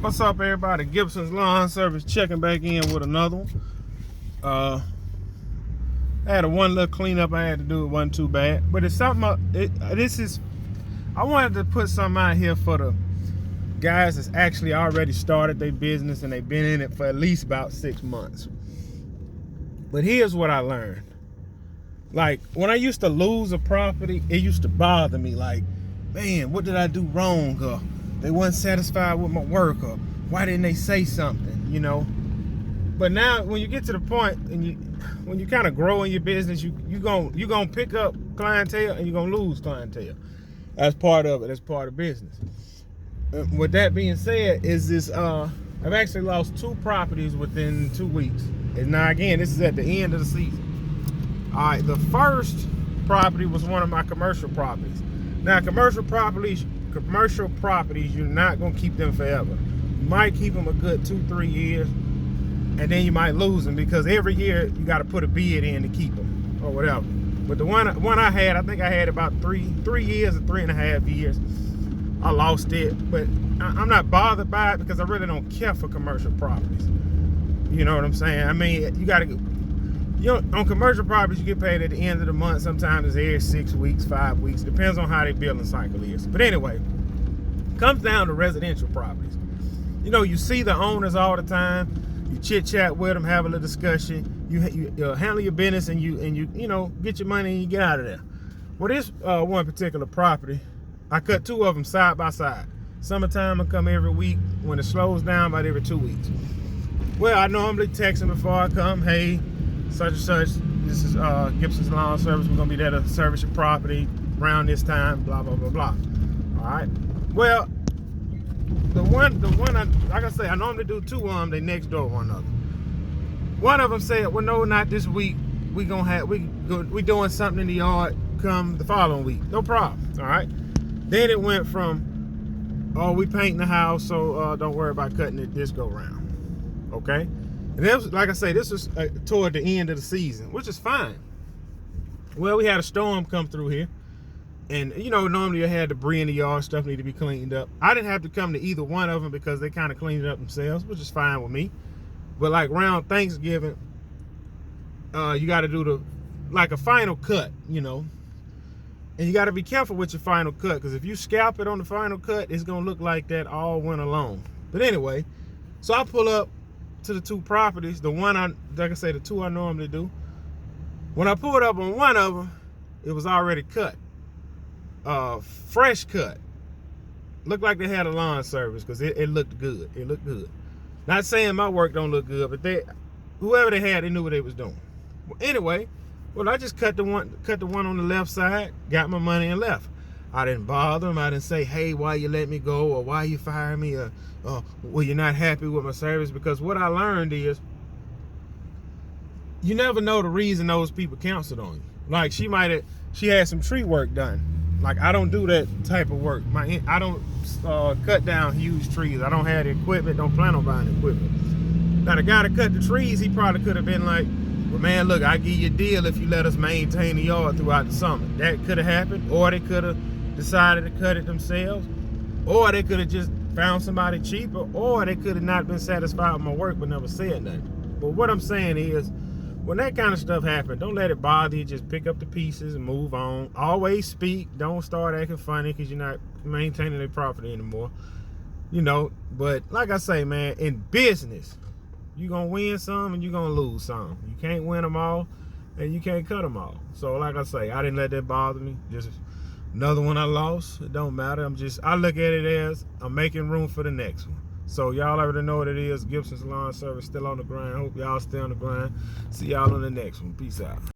What's up, everybody? Gibson's Lawn Service checking back in with another one. I had one little cleanup I had to do. It wasn't too bad, but it's something. I wanted to put something out here for the guys that's actually already started their business and they've been in it for at least about 6 months. But here's what I learned. Like, when I used to lose a property, it used to bother me. Like, man, what did I do wrong? Or they wasn't satisfied with my work, or why didn't they say something, you know? But now, when you get to the point, and when you kind of grow in your business, you gonna pick up clientele and you're gonna lose clientele. That's part of it. That's part of business. With that being said, I've actually lost 2 properties within 2 weeks. And now, again, this is at the end of the season. All right, the first property was one of my commercial properties. Now, commercial properties, you're not gonna keep them forever. You might keep them a good 2-3 years, and then you might lose them because every year you got to put a bid in to keep them or whatever. But the one I had, I think I had about 3 years or 3.5 years. I lost it, but I'm not bothered by it because I really don't care for commercial properties. You know what I'm saying? I mean, on commercial properties, you get paid at the end of the month. Sometimes it's every 6 weeks, 5 weeks. Depends on how their billing cycle is. But anyway, comes down to residential properties. You know, you see the owners all the time. You chit chat with them, have a little discussion. You handle your business, and you get your money and you get out of there. Well, this one particular property, I cut 2 of them side by side. Summertime, I come every week. When it slows down, about every 2 weeks. Well, I normally text them before I come. Hey, such and such, this is Gibson's Lawn Service. We're gonna be there to service your property around this time, blah, blah, blah, blah. All right. Well, the one, like I say, I normally do 2 of them. They next door one another. One of them said, well, no, not this week. We doing something in the yard. Come the following week. No problem. All right. Then it went from, oh, we painting the house, so don't worry about cutting it this go round. Okay. And this, like I say, this was toward the end of the season, which is fine. Well, we had a storm come through here. And, normally you had debris in the yard, stuff need to be cleaned up. I didn't have to come to either one of them because they kind of cleaned it up themselves, which is fine with me. But like around Thanksgiving, you got to do a final cut, And you got to be careful with your final cut, because if you scalp it on the final cut, it's going to look like that all winter long. But anyway, so I pull up to the 2 properties. The one, like I say, the 2 I normally do. When I pulled up on one of them, it was already cut. Fresh cut. Looked like they had a lawn service because it looked good. It looked good. Not saying my work don't look good, but whoever they had, they knew what they was doing. Well, anyway, I just cut the one on the left side, got my money and left. I didn't bother them. I didn't say, hey, why you let me go, or why you fire me, or well, you're not happy with my service. Because what I learned is, you never know the reason those people canceled on you. Like, she had some tree work done. Like, I don't do that type of work. I don't cut down huge trees. I don't have the equipment, don't plan on buying equipment. Now, the guy that cut the trees, he probably could have been like, well, man, look, I give you a deal if you let us maintain the yard throughout the summer. That could have happened, or they could have decided to cut it themselves, or they could have just found somebody cheaper, or they could have not been satisfied with my work but never said nothing. But what I'm saying is, when that kind of stuff happens, don't let it bother you. Just pick up the pieces and move on. Always speak. Don't start acting funny because you're not maintaining their property anymore. But like I say, man, in business, you're going to win some and you're going to lose some. You can't win them all and you can't cut them all. So like I say, I didn't let that bother me. Just another one I lost. It don't matter. I look at it as I'm making room for the next one. So y'all already know what it is. Gibson's Lawn Service still on the grind. Hope y'all stay on the grind. See y'all on the next one. Peace out.